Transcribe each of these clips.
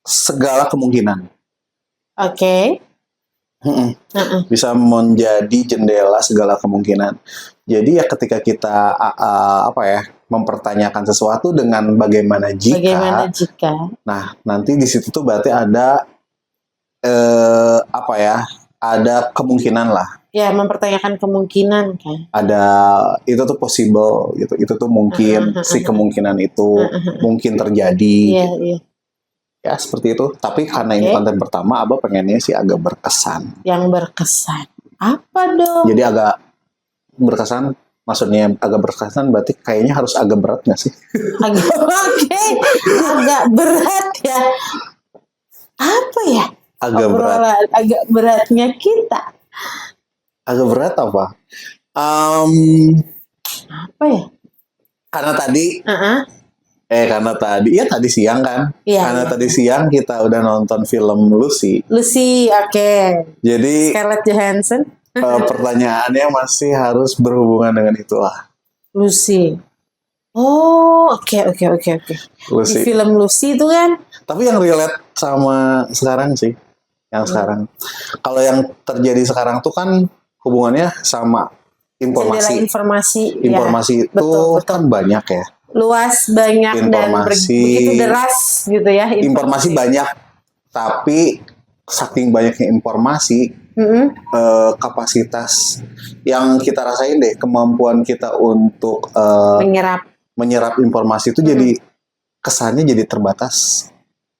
segala kemungkinan. Oke. Bisa menjadi jendela segala kemungkinan. Jadi ya ketika kita mempertanyakan sesuatu dengan bagaimana jika. Nah, nanti di situ tuh berarti ada ada kemungkinan lah. Ya, mempertanyakan kemungkinan kan. Ada, itu tuh possible gitu. Itu tuh mungkin si kemungkinan itu mungkin terjadi. Iya, gitu. iya. Ya seperti itu. Tapi karena ini konten pertama, Abah pengennya sih agak berkesan. Yang berkesan. Apa dong? Jadi agak berkesan. Maksudnya agak berkesan berarti kayaknya harus agak berat nggak sih? Agak berat ya. Apa ya? Agak berat. Agak beratnya kita. Agak berat apa? Apa ya? Karena tadi tadi siang kan? Tadi siang kita udah nonton film Lucy. Oke. Jadi Scarlett Johansson. Pertanyaannya masih harus berhubungan dengan itulah. Lucy. Oh, oke. Di film Lucy itu kan. Tapi yang relate sama sekarang sih. Yang sekarang. Kalau yang terjadi sekarang tuh kan hubungannya sama informasi. Informasi itu betul. Kan banyak ya. Luas, banyak, informasi, dan begitu deras gitu ya. Informasi banyak, tapi saking banyaknya informasi, kapasitas yang kita rasain deh, kemampuan kita untuk menyerap informasi itu jadi kesannya jadi terbatas.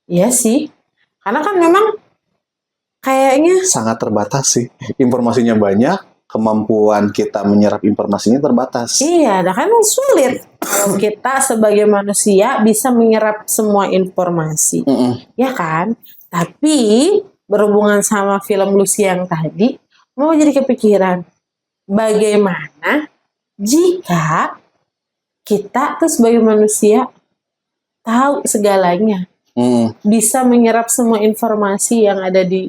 Iya sih, karena kan memang kayaknya sangat terbatas sih, informasinya banyak, kemampuan kita menyerap informasinya terbatas. Iya, kan sulit kalau kita sebagai manusia bisa menyerap semua informasi, ya kan? Tapi berhubungan sama film Lucy yang tadi, mau jadi kepikiran, bagaimana jika kita tuh sebagai manusia tahu segalanya, bisa menyerap semua informasi yang ada di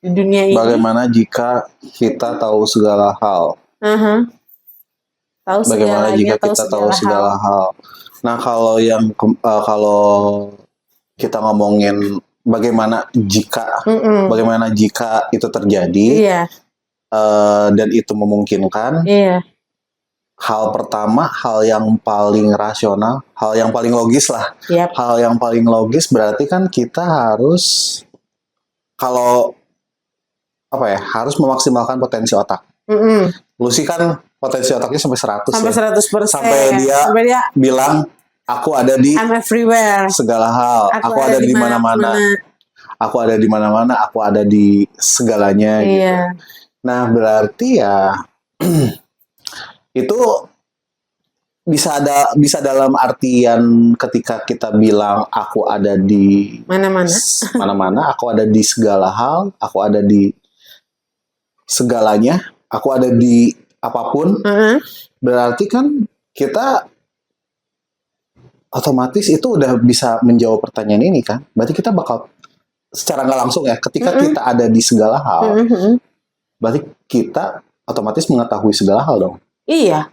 dunia ini. Bagaimana jika kita tahu segala hal? Bagaimana jika kita tahu segala hal? Nah, kalau kita ngomongin bagaimana jika itu terjadi, dan itu memungkinkan. Hal pertama, hal yang paling rasional, hal yang paling logis lah. Hal yang paling logis berarti kan kita harus harus memaksimalkan potensi otak. Lucy kan potensi otaknya sampai 100 sampai 100%. Sampai dia bilang, aku ada di segala hal. Aku ada di mana-mana. Aku ada di mana-mana, aku ada di segalanya. Gitu. Nah, berarti ya itu bisa dalam artian ketika kita bilang aku ada di mana-mana, aku ada di segala hal, aku ada di segalanya, aku ada di apapun. Berarti kan kita otomatis itu udah bisa menjawab pertanyaan ini kan. Berarti kita bakal secara nggak langsung ya, ketika kita ada di segala hal, berarti kita otomatis mengetahui segala hal dong. Iya.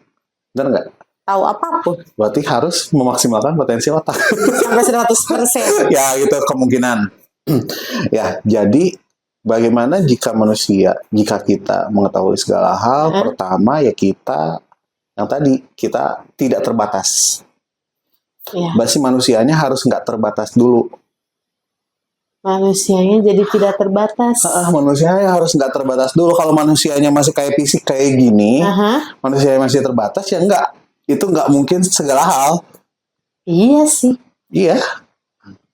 Benar nggak? Tahu apapun. Berarti harus memaksimalkan potensi otak. Sampai 100%. Ya, itu kemungkinan. Ya, jadi bagaimana jika kita mengetahui segala hal, pertama ya kita tidak terbatas. Berarti manusianya harus nggak terbatas dulu. Manusianya jadi tidak terbatas. Manusianya harus nggak terbatas dulu. Kalau manusianya masih kayak fisik kayak gini, manusianya masih terbatas ya nggak. Itu nggak mungkin segala hal. Iya sih. Iya.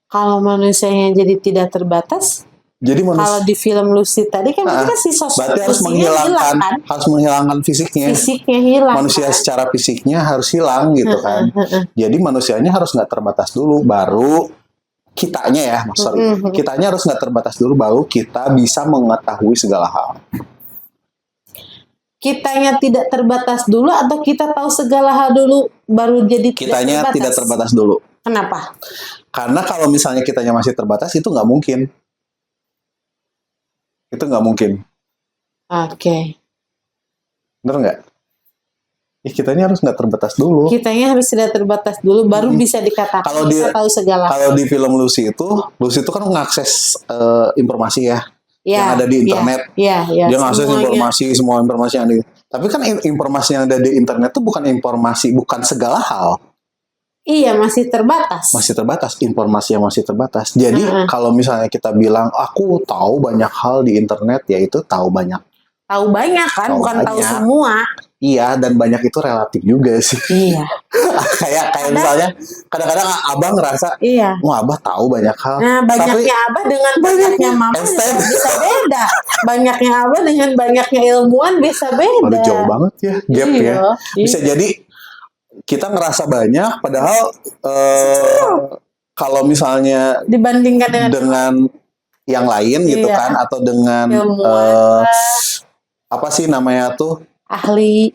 Kalau manusianya jadi tidak terbatas, jadi kalau di film Lucy tadi kan si sosok berarti harus menghilangkan fisiknya. Fisiknya hilang. Manusia secara fisiknya harus hilang gitu kan. Jadi manusianya harus nggak terbatas dulu, baru kitanya ya, kitanya harus nggak terbatas dulu, baru kita bisa mengetahui segala hal. Kitanya tidak terbatas dulu atau kita tahu segala hal dulu baru jadi kitanya tidak terbatas dulu. Kenapa? Karena kalau misalnya kitanya masih terbatas itu nggak mungkin. Itu nggak mungkin. Oke. Bener nggak? Ya kitanya harus nggak terbatas dulu. Kitanya harus tidak terbatas dulu, baru bisa dikatakan bisa tahu segala. Kalau di film Lucy itu kan mengakses informasi ya, yang ada di internet. Dia mengakses semua informasi yang ada. Tapi kan informasi yang ada di internet itu bukan segala hal. Iya, masih terbatas. Masih terbatas, informasi yang masih terbatas. Jadi kalau misalnya kita bilang aku tahu banyak hal di internet, yaitu tahu banyak. Tahu banyak kan, bukan tahu semua. Iya, dan banyak itu relatif juga sih. Iya. kayak misalnya kadang-kadang abang ngerasa, wah abah tahu banyak hal. Nah, banyaknya abah dengan banyaknya mama bisa beda. Banyaknya abah dengan banyaknya ilmuwan bisa beda. Udah jauh banget ya, gap ya. Bisa jadi kita ngerasa banyak, padahal kalau misalnya dibandingkan dengan yang lain gitu kan, atau dengan apa sih namanya tuh, ahli,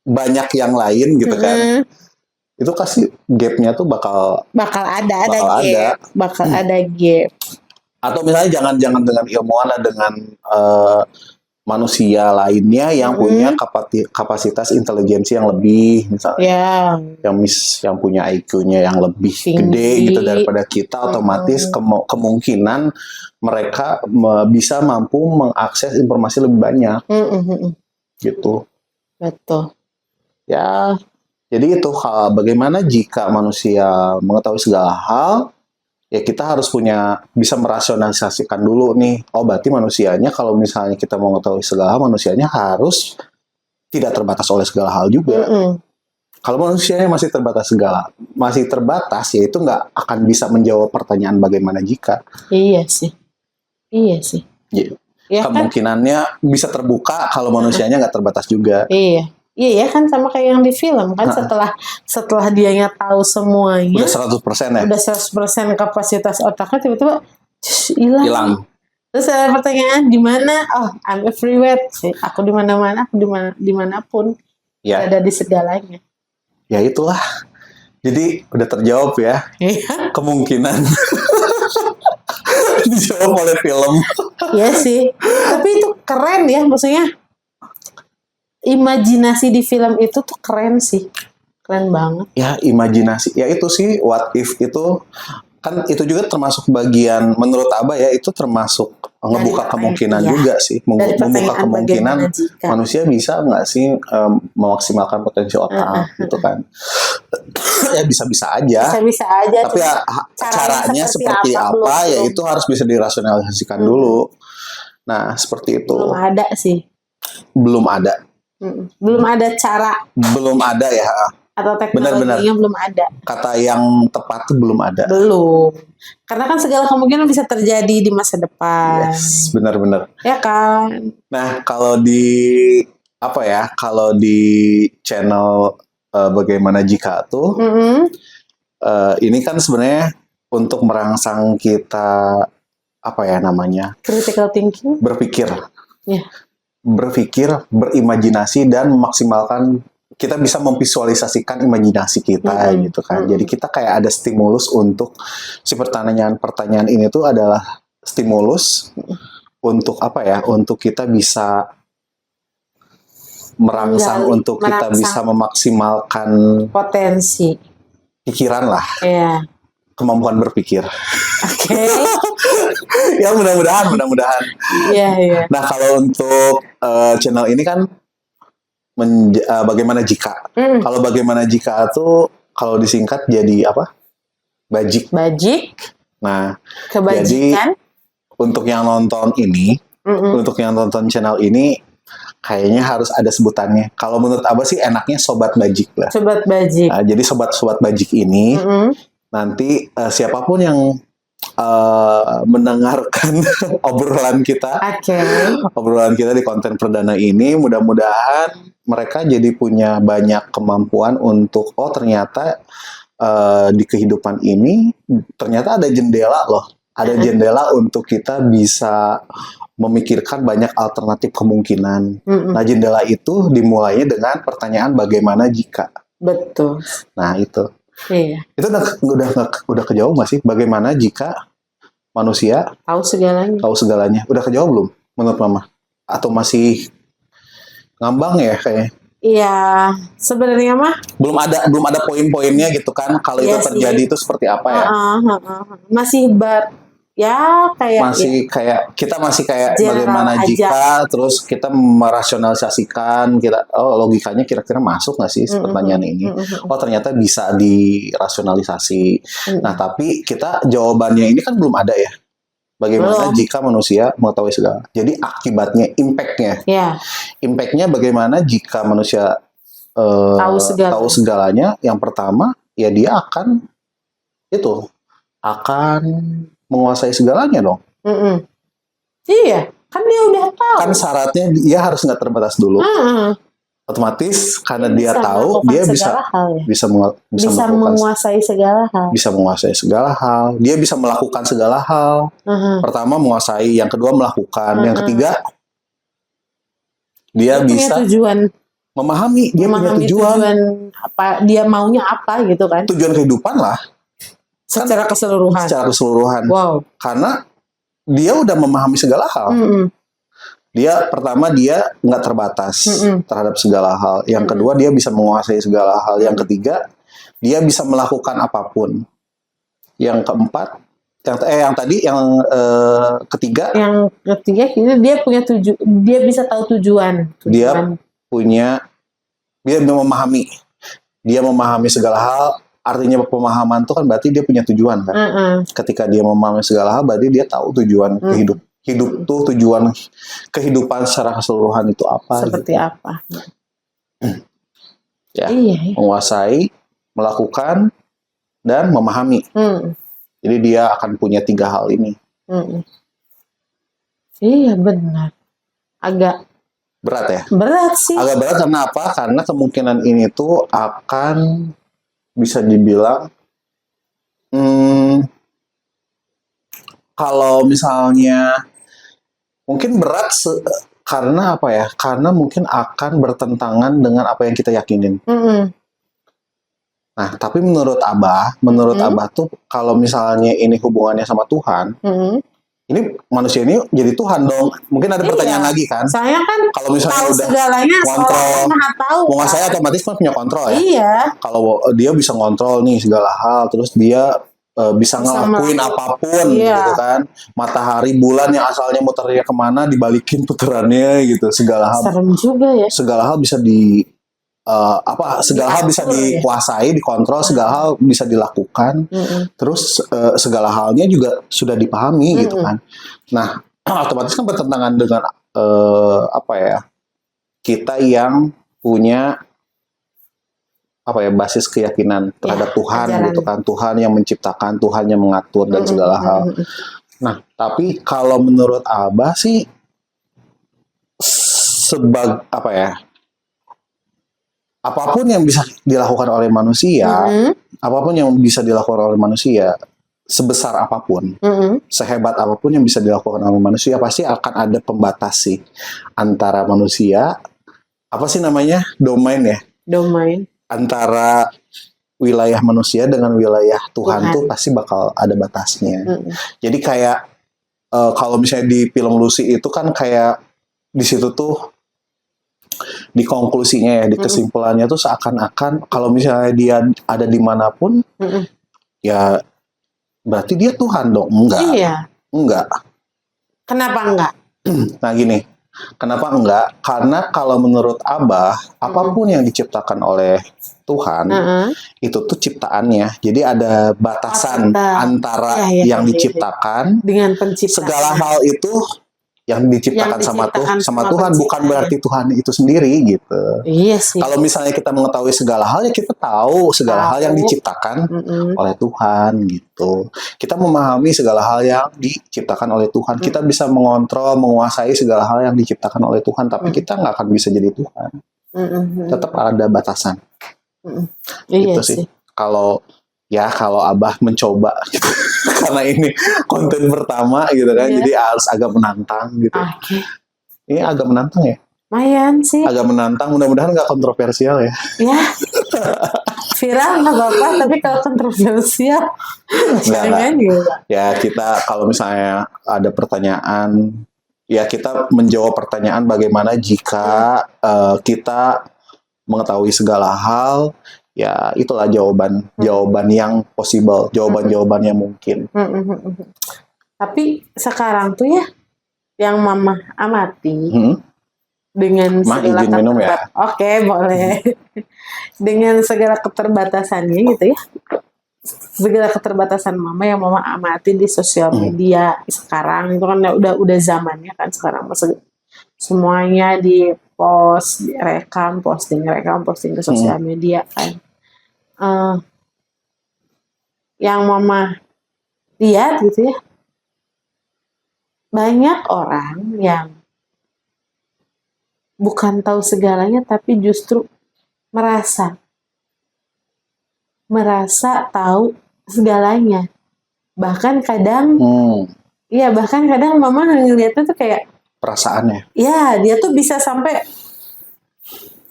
banyak yang lain gitu kan, itu kasih gapnya tuh bakal ada gap. Atau misalnya jangan dengan ilmuwan lah, dengan manusia lainnya yang punya kapasitas intelijensi yang lebih, misalnya yang punya IQ-nya yang lebih gede gitu daripada kita, otomatis kemungkinan mereka bisa mampu mengakses informasi lebih banyak. Gitu. Betul. Ya, jadi itu bagaimana jika manusia mengetahui segala hal, ya kita harus bisa merasionalisasikan dulu nih. Oh, berarti manusianya, kalau misalnya kita mau mengetahui segala hal, manusianya harus tidak terbatas oleh segala hal juga. Kalau manusianya masih terbatas, ya itu nggak akan bisa menjawab pertanyaan bagaimana jika. Iya sih. Ya, kemungkinannya kan bisa terbuka kalau manusianya nggak terbatas juga. Iya kan, sama kayak yang di film kan, setelah dianya tahu semuanya, udah 100% ya. Udah 100% kapasitas otaknya, tiba-tiba hilang. Terus ada pertanyaan, di mana? Oh, I'm everywhere. Aku di mana-mana, aku dimanapun. Ya. Ada di segalanya. Ya itulah. Jadi udah terjawab ya. Kemungkinan dijawab oleh film. Iya sih. Tapi itu keren ya, maksudnya imajinasi di film itu tuh keren sih. Keren banget. Ya, imajinasi. Ya itu sih, what if itu kan itu juga termasuk bagian, menurut Abah ya, itu termasuk ngebuka kemungkinan juga sih. Membuka kemungkinan manusia bisa nggak sih memaksimalkan potensi otak gitu kan. Ya bisa-bisa aja. Tapi ya, caranya seperti apa ya itu harus bisa dirasionalisasikan dulu. Nah, seperti itu. Belum ada sih. Belum ada. Belum ada cara. Belum ada ya. Atau teknologinya belum ada. Kata yang tepat tuh belum ada. Belum. Karena kan segala kemungkinan bisa terjadi di masa depan. Yes, benar-benar. Ya kan. Nah, kalau di channel bagaimana jika tuh, ini kan sebenarnya untuk merangsang kita critical thinking. Berpikir, berimajinasi dan memaksimalkan. Kita bisa memvisualisasikan imajinasi kita gitu kan. Jadi kita kayak ada stimulus untuk si pertanyaan ini tuh adalah stimulus untuk untuk kita bisa merangsang, kita bisa memaksimalkan potensi pikiran lah. Iya. Kemampuan berpikir. Oke. Ya mudah-mudahan. Iya. Nah, kalau untuk channel ini kan bagaimana jika? Kalau bagaimana jika tuh kalau disingkat jadi apa? Bajik. Nah, kebajikan. Jadi untuk yang nonton ini, untuk yang nonton channel ini, kayaknya harus ada sebutannya. Kalau menurut Abah sih enaknya Sobat Bajik lah. Sobat Bajik. Nah, jadi sobat Bajik ini nanti siapapun yang mendengarkan obrolan kita di konten perdana ini, mudah-mudahan mereka jadi punya banyak kemampuan untuk ternyata di kehidupan ini ternyata ada jendela loh, jendela untuk kita bisa memikirkan banyak alternatif kemungkinan. Nah, jendela itu dimulainya dengan pertanyaan bagaimana jika. Betul. Nah, itu. Iya. Itu udah kejauh nggak sih? Bagaimana jika manusia tahu segalanya? Udah kejauh belum menurut Mama? Atau masih ngambang ya kayaknya? Iya, sebenarnya mah belum ada poin-poinnya gitu kan. Kalau itu terjadi itu seperti apa ya? Masih ya kayak kita masih kayak bagaimana aja. Jika terus kita merasionalisasikan logikanya kira-kira masuk nggak sih pertanyaan ini? Oh ternyata bisa dirasionalisasi. Nah tapi kita jawabannya ini kan belum ada ya. Bagaimana jika manusia mengetahui segala? Jadi akibatnya, impactnya bagaimana jika manusia tahu segalanya? Yang pertama, ya dia akan menguasai segalanya dong. Iya, kan dia udah tahu. Kan syaratnya dia harus nggak terbatas dulu. Otomatis karena dia tahu, dia bisa menguasai segala hal. Bisa menguasai segala hal. Dia bisa melakukan segala hal. Pertama menguasai, yang kedua melakukan, yang ketiga dia bisa memahami. Dia punya tujuan apa, dia maunya apa gitu kan? Tujuan kehidupan lah. Secara keseluruhan. Wow. Karena dia udah memahami segala hal. Pertama dia nggak terbatas terhadap segala hal. Yang kedua dia bisa menguasai segala hal. Yang ketiga dia bisa melakukan apapun. Yang keempat, ketiga dia punya dia bisa tahu tujuan. Dia memahami. Dia memahami segala hal. Artinya pemahaman itu kan berarti dia punya tujuan kan. Ketika dia memahami segala hal berarti dia tahu tujuan hidup tuh, tujuan kehidupan secara keseluruhan itu apa? Seperti gitu. Apa? Ya, menguasai, melakukan, dan memahami. Jadi dia akan punya 3 hal ini. Iya benar. Agak berat ya? Berat sih. Agak berat karena apa? Karena kemungkinan ini tuh akan bisa dibilang kalau misalnya mungkin berat karena apa ya? Karena mungkin akan bertentangan dengan apa yang kita yakinin. Nah, tapi menurut Abah tuh kalau misalnya ini hubungannya sama Tuhan, ini manusia ini jadi Tuhan dong. Mungkin ada pertanyaan lagi kan? Saya kan kalau misalnya tahu udah segalanya, kontrol, menguasai otomatis kan punya kontrol ya. Iya. Kalau dia bisa ngontrol nih segala hal, terus dia bisa ngelakuin apapun gitu kan. Matahari, bulan yang asalnya muternya kemana dibalikin puterannya gitu. Segala hal. Serem juga ya. Segala hal bisa segala hal bisa dikuasai, dikontrol, segala hal bisa dilakukan. Terus segala halnya juga sudah dipahami gitu kan. Nah, otomatis kan bertentangan dengan kita yang punya basis keyakinan terhadap Tuhan gitu kan. Tuhan yang menciptakan, Tuhan yang mengatur dan segala hal. Nah, tapi kalau menurut Abah sih apapun yang bisa dilakukan oleh manusia, sebesar apapun, sehebat apapun yang bisa dilakukan oleh manusia, pasti akan ada pembatas sih antara manusia, domain ya? Domain. Antara wilayah manusia dengan wilayah Tuhan tuh pasti bakal ada batasnya. Jadi kayak kalau misalnya di film Lucy itu kan kayak di situ tuh di konklusinya ya, di kesimpulannya tuh seakan-akan kalau misalnya dia ada dimanapun, ya berarti dia Tuhan dong. Enggak. Kenapa enggak? Nah gini, kenapa enggak? Karena kalau menurut Abah, apapun yang diciptakan oleh Tuhan, itu tuh ciptaannya. Jadi ada batasan antara yang diciptakan dengan penciptaan. Segala hal itu yang diciptakan sama Tuhan, bukan berarti Tuhan itu sendiri gitu. Iya sih. Kalau misalnya kita mengetahui segala hal, ya kita tahu segala hal yang diciptakan oleh Tuhan gitu. Kita memahami segala hal yang diciptakan oleh Tuhan. Kita bisa mengontrol, menguasai segala hal yang diciptakan oleh Tuhan, tapi kita nggak akan bisa jadi Tuhan. Tetap ada batasan. Gitu sih. Kalau Abah mencoba gitu. Karena ini konten pertama gitu kan, jadi harus agak menantang gitu. Ini agak menantang ya? Lumayan sih. Agak menantang, mudah-mudahan nggak kontroversial ya. Ya, viral nggak apa-apa, tapi kalau kontroversial, jangan juga. Ya kita kalau misalnya ada pertanyaan, ya kita menjawab pertanyaan bagaimana jika kita mengetahui segala hal, ya itulah jawaban yang possible, jawaban yang mungkin. Tapi sekarang tuh ya, yang Mama amati dengan segala Oke, boleh. Dengan segala keterbatasannya gitu ya, segala keterbatasan Mama yang Mama amati di sosial media sekarang itu kan udah zamannya kan sekarang, semuanya di post, posting ke sosial media kan. Yang Mama lihat gitu ya, banyak orang yang bukan tahu segalanya tapi justru merasa tahu segalanya. Bahkan kadang Mama ngeliatnya tuh kayak perasaannya. Ya, dia tuh bisa sampai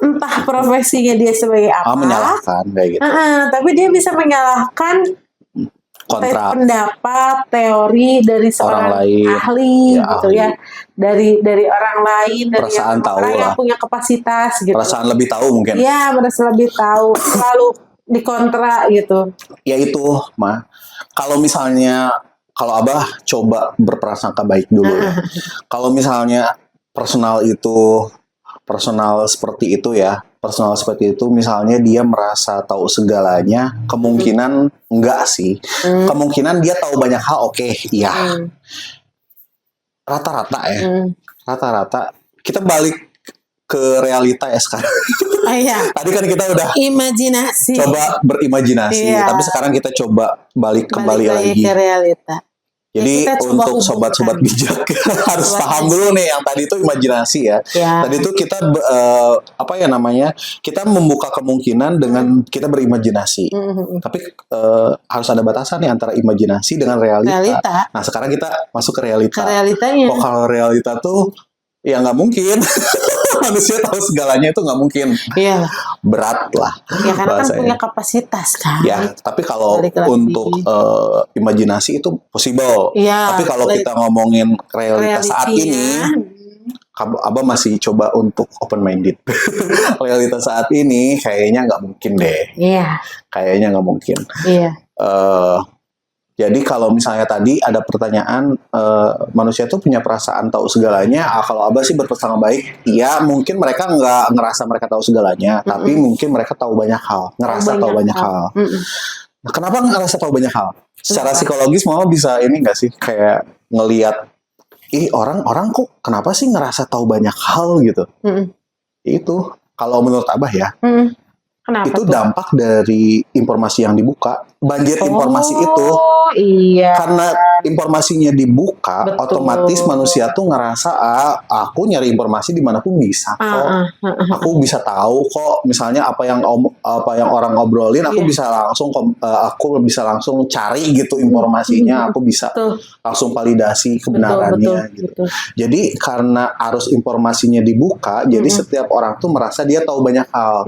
entah profesinya dia sebagai apa. Menyalahkan kayak gitu. Tapi dia bisa menyalahkan pendapat, teori dari seorang ahli gitu ya. Dari orang lain, dari orang yang punya kapasitas gitu. Perasaan lebih tahu mungkin. Iya, merasa lebih tahu, selalu dikontra gitu. Ya itu, Ma. Kalau Abah coba berprasangka baik dulu ya. Kalau misalnya personal seperti itu misalnya dia merasa tahu segalanya, kemungkinan enggak sih. Kemungkinan dia tahu banyak hal, iya. Rata-rata kita balik ke realita ya sekarang. Tadi kan kita udah imajinasi. Coba berimajinasi, tapi sekarang kita coba kembali lagi ke realita. Jadi untuk sobat-sobat bijak harus paham dulu nih, yang tadi itu imajinasi ya. Tadi itu kita kita membuka kemungkinan dengan kita berimajinasi. Tapi harus ada batasan nih antara imajinasi dengan realita. Nah sekarang kita masuk ke realita. Realitanya. Kalau realita tuh ya nggak mungkin. Manusia tahu segalanya itu nggak mungkin. Iya. Berat lah. Ya karena kan punya kapasitas kan. Ya, tapi kalau untuk imajinasi itu possible. Ya, tapi kalau kita ngomongin realitas saat ini, Abah masih coba untuk open minded. Realitas saat ini kayaknya nggak mungkin deh. Iya. Kayaknya nggak mungkin. Iya. Jadi kalau misalnya tadi ada pertanyaan, manusia tuh punya perasaan tahu segalanya. Kalau Abah sih berpersangka baik, ya mungkin mereka nggak ngerasa mereka tahu segalanya, tapi mungkin mereka tahu banyak hal, tahu banyak hal. Nah, kenapa ngerasa tahu banyak hal? Secara psikologis Mama bisa ini nggak sih, kayak ngelihat, orang kok kenapa sih ngerasa tahu banyak hal gitu? Itu kalau menurut Abah ya. Kenapa itu tuh? Dampak dari informasi yang dibuka, banjir informasi itu. Iya. Karena informasinya dibuka, otomatis manusia tuh ngerasa, aku nyari informasi dimanapun bisa kok. Aku bisa tahu kok, misalnya apa yang orang obrolin, aku bisa langsung cari gitu informasinya, aku bisa langsung validasi kebenarannya gitu. Jadi karena arus informasinya dibuka, jadi setiap orang tuh merasa dia tahu banyak hal.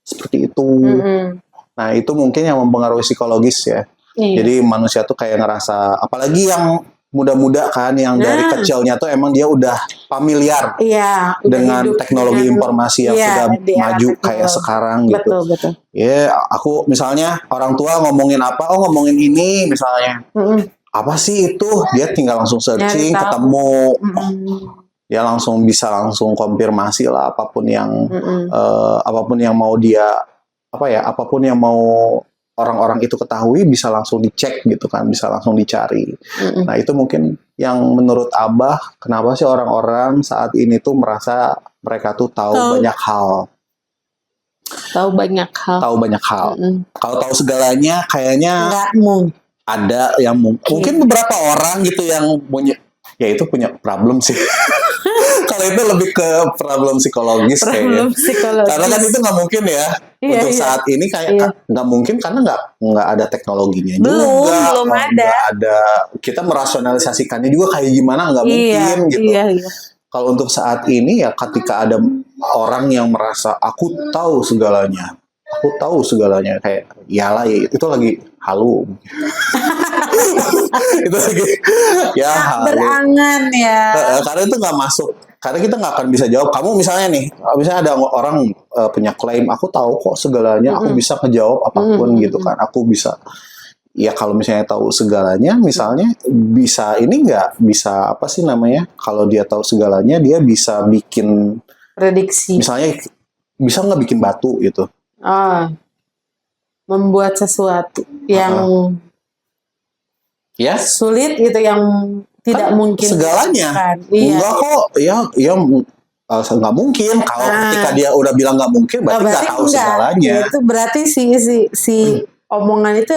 Seperti itu. Nah itu mungkin yang mempengaruhi psikologis ya. Jadi manusia tuh kayak ngerasa, apalagi yang muda-muda kan, yang dari kecilnya tuh emang dia udah familiar dengan teknologi informasi yang sudah maju kayak sekarang gitu. Betul. Aku misalnya orang tua ngomongin apa, ngomongin ini misalnya, apa sih itu, dia tinggal langsung searching, ketemu. Dia bisa langsung konfirmasi lah apapun yang mau dia apapun yang mau orang-orang itu ketahui bisa langsung dicek gitu kan, bisa langsung dicari. Nah itu mungkin yang menurut Abah, kenapa sih orang-orang saat ini tuh merasa mereka tuh tahu banyak hal. Tahu banyak hal. Kalau tahu segalanya kayaknya nggak mungkin. Ada yang mungkin beberapa orang gitu yang punya problem sih. Kalau itu lebih ke problem psikologis kayaknya. Karena kan itu nggak mungkin ya. Untuk saat ini kayak nggak mungkin, karena nggak ada teknologinya juga. Belum ada. Kita merasionalisasikannya juga kayak gimana, nggak mungkin gitu. Kalau untuk saat ini ya, ketika ada orang yang merasa aku tahu segalanya, kayak iyalah ya, itu lagi halu. Itu lagi halu. Berangan ya. Karena itu nggak masuk Karena kita nggak akan bisa jawab. Kamu misalnya nih, misalnya ada orang punya klaim, aku tahu kok segalanya, aku bisa ngejawab apapun gitu kan, aku bisa. Ya kalau misalnya tahu segalanya, misalnya bisa ini nggak bisa apa sih namanya? Kalau dia tahu segalanya, dia bisa bikin prediksi. Misalnya bisa nggak bikin batu gitu? Membuat sesuatu yang sulit gitu, yang tidak kan mungkin. Segalanya. Enggak kok, ya nggak mungkin. Kalau ketika dia udah bilang nggak mungkin, berarti nggak tahu segalanya. Itu berarti si omongan itu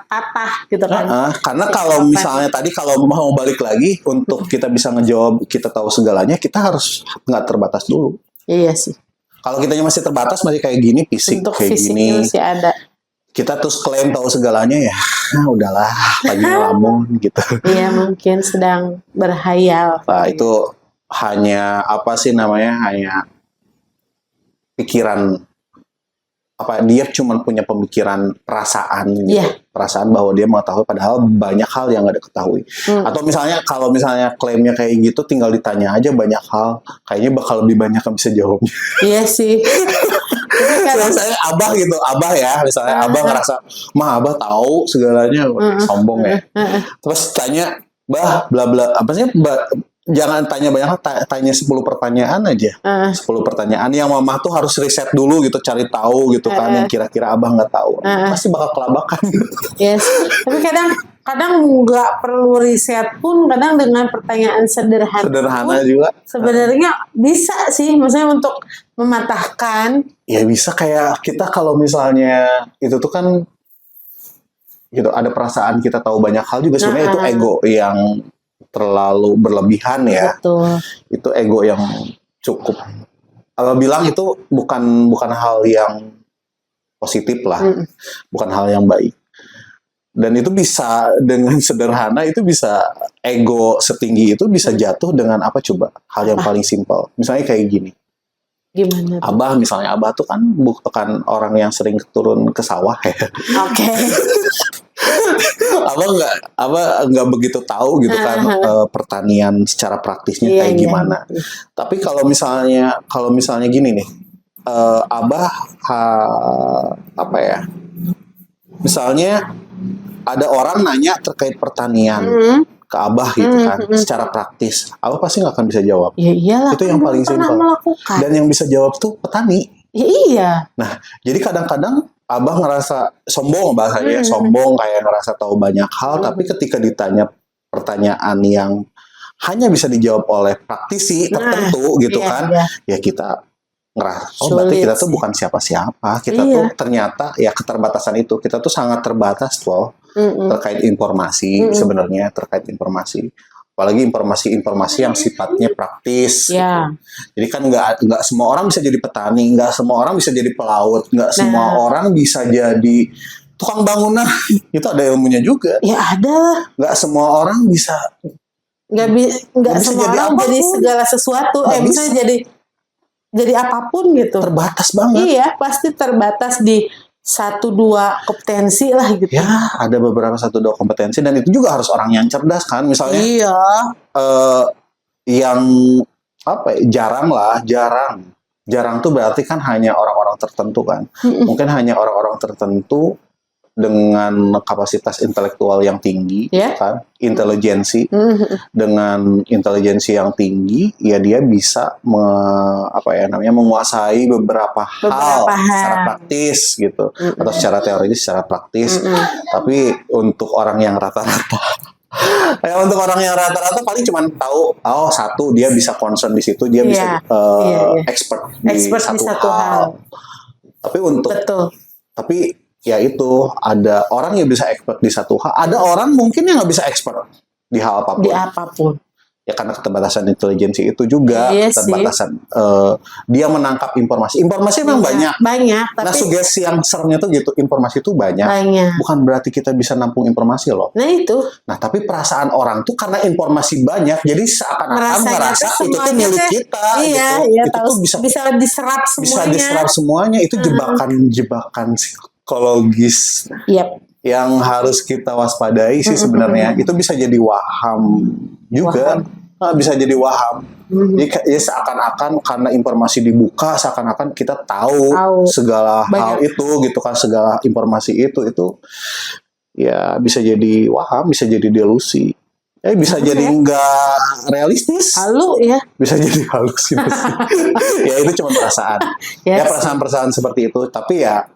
patah gitu kan. Karena kalau misalnya tadi kalau mau balik lagi untuk kita bisa ngejawab kita tahu segalanya, kita harus nggak terbatas dulu. Iya sih. Kalau kitanya masih terbatas, masih kayak gini, fisik bentuk kayak gini, masih ada. Kita terus klaim tahu segalanya ya, udahlah lagi ngelamun gitu. Iya, mungkin sedang berhayal. Nah, itu hanya apa sih namanya, hanya pikiran, apa dia cuma punya pemikiran perasaan gitu. Perasaan bahwa dia mengetahui padahal banyak hal yang nggak diketahui. Atau misalnya kalau misalnya klaimnya kayak gitu, tinggal ditanya aja banyak hal, kayaknya bakal lebih banyak yang bisa jawabnya. Iya sih. Misalnya abah gitu, abah ya, misalnya abah ngerasa, mah abah tahu segalanya, sombong ya. Terus tanya, bah, bla bla, apa sih, jangan tanya banyak, tanya 10 pertanyaan aja. 10 pertanyaan yang mama tuh harus riset dulu gitu, cari tahu gitu kan, yang kira-kira abah nggak tahu. Pasti bakal kelabakan. Yes. Tapi kadang nggak perlu riset pun, kadang dengan pertanyaan sederhana juga sebenarnya bisa sih, maksudnya untuk mematahkan. Ya bisa, kayak kita kalau misalnya itu tuh kan gitu, ada perasaan kita tahu banyak hal juga sebenarnya itu ego yang terlalu berlebihan ya. Betul. Itu ego yang cukup, bilang itu bukan hal yang positif lah, bukan hal yang baik. Dan itu bisa dengan sederhana, itu bisa ego setinggi itu bisa jatuh dengan apa coba? Hal yang paling simpel. Misalnya kayak gini. Gimana? Abah misalnya, abah tuh kan bukan orang yang sering turun ke sawah ya. Oke. Abah nggak begitu tahu gitu kan pertanian secara praktisnya kayak gimana. Tapi kalau misalnya gini nih, abah apa ya? Misalnya ada orang nanya terkait pertanian ke abah gitu kan, secara praktis, abah pasti nggak akan bisa jawab. Ya iyalah. Itu yang paling simpel. Dan yang bisa jawab tuh petani. Ya iya. Nah, jadi kadang-kadang abah ngerasa sombong bahasanya, sombong kayak ngerasa tahu banyak hal, tapi ketika ditanya pertanyaan yang hanya bisa dijawab oleh praktisi tertentu gitu kan, ya kita ngerasa, berarti kita tuh bukan siapa-siapa, kita tuh ternyata ya keterbatasan itu, kita tuh sangat terbatas loh terkait informasi sebenarnya, terkait informasi. Apalagi informasi yang sifatnya praktis. Gitu. Jadi kan nggak semua orang bisa jadi petani, nggak semua orang bisa jadi pelaut, nggak semua orang bisa jadi tukang bangunan. Itu ada ilmunya juga. Ya ada. Nggak semua orang bisa. Nggak semua orang jadi segala sesuatu. Bisa jadi apapun gitu. Terbatas banget. Iya, pasti terbatas di 1-2 kompetensi lah gitu. Ya, ada beberapa 1-2 kompetensi, dan itu juga harus orang yang cerdas kan. Misalnya yang apa ya, jarang tuh berarti kan hanya orang-orang tertentu kan. Mungkin hanya orang-orang tertentu dengan kapasitas intelektual yang tinggi, kan, intelijensi, dengan intelijensi yang tinggi, ya dia bisa menguasai beberapa hal secara praktis gitu, atau secara teoritis, secara praktis. Tapi untuk orang yang rata-rata, untuk orang yang rata-rata paling cuma tahu, satu dia bisa concern di situ, dia bisa expert di satu hal. Tapi ya itu, ada orang yang bisa expert di satu hal, ada orang mungkin yang nggak bisa expert di hal apapun. Di apapun. Ya karena keterbatasan intelijensi itu juga, keterbatasan dia menangkap informasi. Informasi memang banyak. Tapi nah, sugesti yang seremnya tuh gitu, informasi itu banyak. Bukan berarti kita bisa nampung informasi loh. Nah itu. Nah tapi perasaan orang tuh karena informasi banyak, jadi seakan-akan merasa itu tuh milik kita. Iya, itu tuh bisa diserap semuanya. Bisa diserap semuanya. Itu jebakan psikologis yang harus kita waspadai sih sebenarnya. Itu bisa jadi waham juga. bisa jadi waham. Jadi seakan-akan karena informasi dibuka, seakan-akan kita tahu segala hal itu gitu kan, segala informasi itu ya bisa jadi waham, bisa jadi delusi. Bisa jadi nggak realistis. Halu ya. Bisa jadi halusinasi. Ya itu cuma perasaan. Ya perasaan-perasaan seperti itu. Tapi ya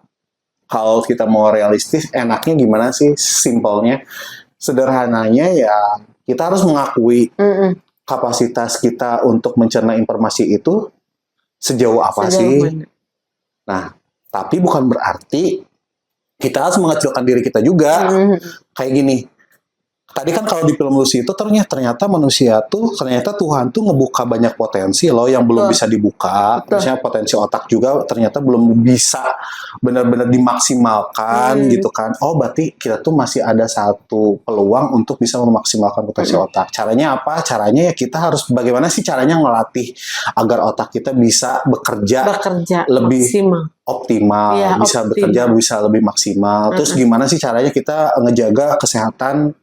kalau kita mau realistis, enaknya gimana sih? Simpelnya, sederhananya ya kita harus mengakui kapasitas kita untuk mencerna informasi itu sejauh apa sih. Nah, tapi bukan berarti kita harus mengecilkan diri kita juga. Kayak gini. Tadi kan kalau di film Lucy itu ternyata manusia tuh, ternyata Tuhan tuh ngebuka banyak potensi loh yang belum bisa dibuka. Misalnya potensi otak juga ternyata belum bisa benar-benar dimaksimalkan gitu kan. Oh berarti kita tuh masih ada satu peluang untuk bisa memaksimalkan potensi otak. Caranya apa? Caranya ya kita harus bagaimana sih caranya ngelatih agar otak kita bisa bekerja lebih optimal, bisa bekerja bisa lebih maksimal. Terus gimana sih caranya kita ngejaga kesehatan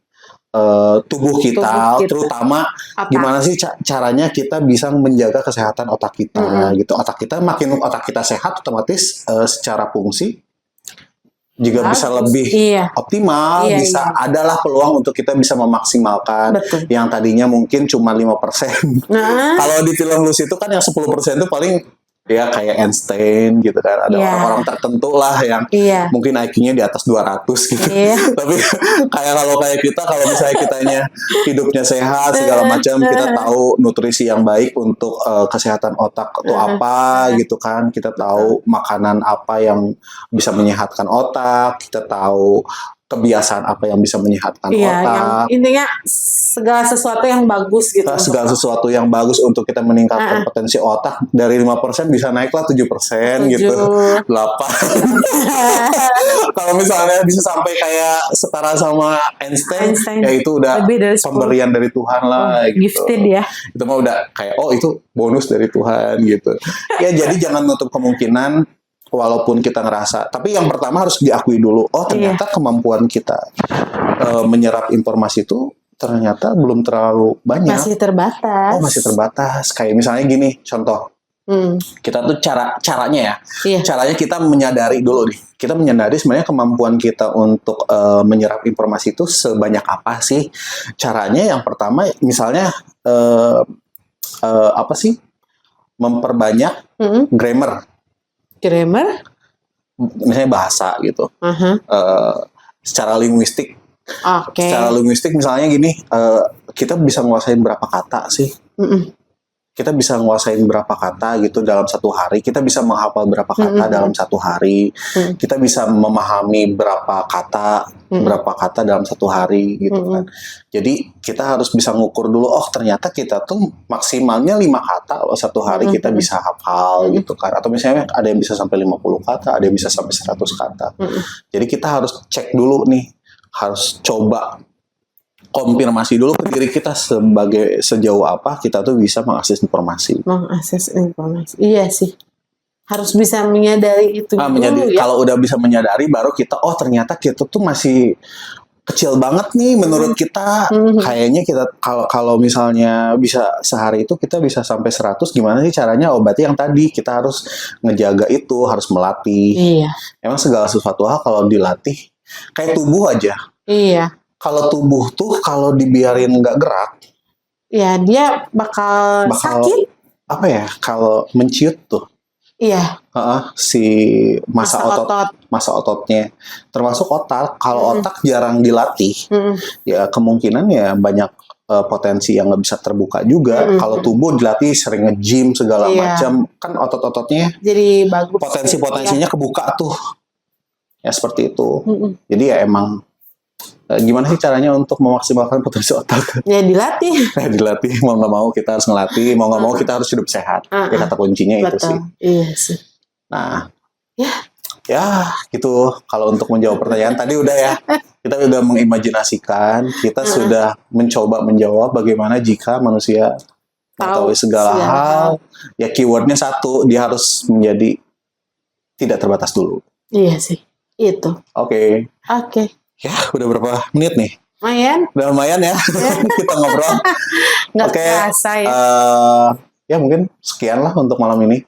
tubuh kita, terutama gimana sih caranya kita bisa menjaga kesehatan otak kita gitu. Otak kita sehat, otomatis secara fungsi juga bisa lebih optimal, adalah peluang untuk kita bisa memaksimalkan yang tadinya mungkin cuma 5%. Kalau di film Lucy itu kan yang 10% itu paling ya kayak Einstein gitu kan, ada orang-orang tertentu lah yang mungkin IQ-nya di atas 200 gitu. Tapi kalau kita misalnya kitanya hidupnya sehat segala macam, kita tahu nutrisi yang baik untuk kesehatan otak itu apa gitu kan, kita tahu makanan apa yang bisa menyehatkan otak, kita tahu kebiasaan apa yang bisa menyehatkan otak. Intinya segala sesuatu yang bagus gitu. Segala sesuatu yang bagus untuk kita meningkatkan potensi otak dari 5% bisa naiklah 7% gitu. 8. Kalau misalnya bisa sampai kayak setara sama Einstein. Ya itu udah pemberian dari Tuhan lah gitu. Gifted ya. Itu mah udah kayak itu bonus dari Tuhan gitu. Ya jadi jangan nutup kemungkinan. Walaupun kita ngerasa, tapi yang pertama harus diakui dulu. Oh ternyata kemampuan kita menyerap informasi itu ternyata belum terlalu banyak. Masih terbatas. Oh masih terbatas. Kayak misalnya gini, contoh. Kita tuh caranya caranya kita menyadari dulu nih. Kita menyadari sebenarnya kemampuan kita untuk menyerap informasi itu sebanyak apa sih? Caranya yang pertama, misalnya apa sih? Memperbanyak grammar. Misalnya bahasa gitu. Secara linguistik. Secara linguistik misalnya gini, kita bisa nguasain berapa kata sih? Kita bisa nguasain berapa kata gitu dalam satu hari. Kita bisa menghafal berapa kata dalam satu hari. Kita bisa memahami berapa kata dalam satu hari gitu kan. Jadi kita harus bisa ngukur dulu, oh ternyata kita tuh maksimalnya 5 kata loh satu hari kita bisa hafal gitu kan. Atau misalnya ada yang bisa sampai 50 kata, ada yang bisa sampai 100 kata. Jadi kita harus cek dulu nih, harus coba konfirmasi dulu ke diri kita sejauh apa kita tuh bisa mengakses informasi. Iya sih. Harus bisa menyadari itu dulu ya. Kalau udah bisa menyadari baru kita, oh ternyata kita tuh masih kecil banget nih menurut kita. Kayaknya kita kalau misalnya bisa sehari itu kita bisa sampai 100, gimana sih caranya? Oh berarti yang tadi kita harus ngejaga itu, harus melatih. Emang segala sesuatu hal kalau dilatih, kayak tubuh aja. Kalau tubuh tuh kalau dibiarin nggak gerak, ya dia bakal sakit. Apa ya? Kalau menciut tuh. Si masa ototnya, termasuk otak. Kalau otak jarang dilatih, ya kemungkinan ya banyak potensi yang nggak bisa terbuka juga. Kalau tubuh dilatih sering nge-gym segala macam, kan otot-ototnya jadi bagus. Potensinya kebuka tuh. Ya seperti itu. Jadi ya emang gimana sih caranya untuk memaksimalkan potensi otak? Ya dilatih. Dilatih, mau nggak mau kita harus ngelatih, mau nggak mau kita harus hidup sehat. Ya kata kuncinya itu sih. Iya sih. Nah, ya gitu. Kalau untuk menjawab pertanyaan tadi udah ya, kita udah mengimajinasikan, kita sudah mencoba menjawab bagaimana jika manusia mengetahui segala hal. Ya keywordnya satu, dia harus menjadi tidak terbatas dulu. Iya sih, itu. Oke. Oke. Ya, udah berapa menit nih? Udah lumayan ya kita ngobrol. Nggak kerasa ya. Ya mungkin sekian lah untuk malam ini.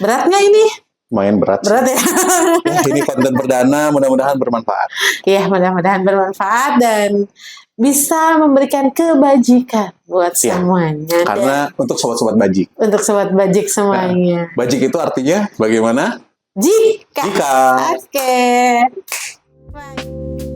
Berat nggak ini? Lumayan berat. Berat ya. Ini konten perdana, mudah-mudahan bermanfaat. Iya, mudah-mudahan bermanfaat dan bisa memberikan kebajikan buat semuanya. Karena untuk sobat-sobat bajik. Untuk sobat bajik semuanya. Nah, bajik itu artinya bagaimana? Jika. Jika. Oke. Bye.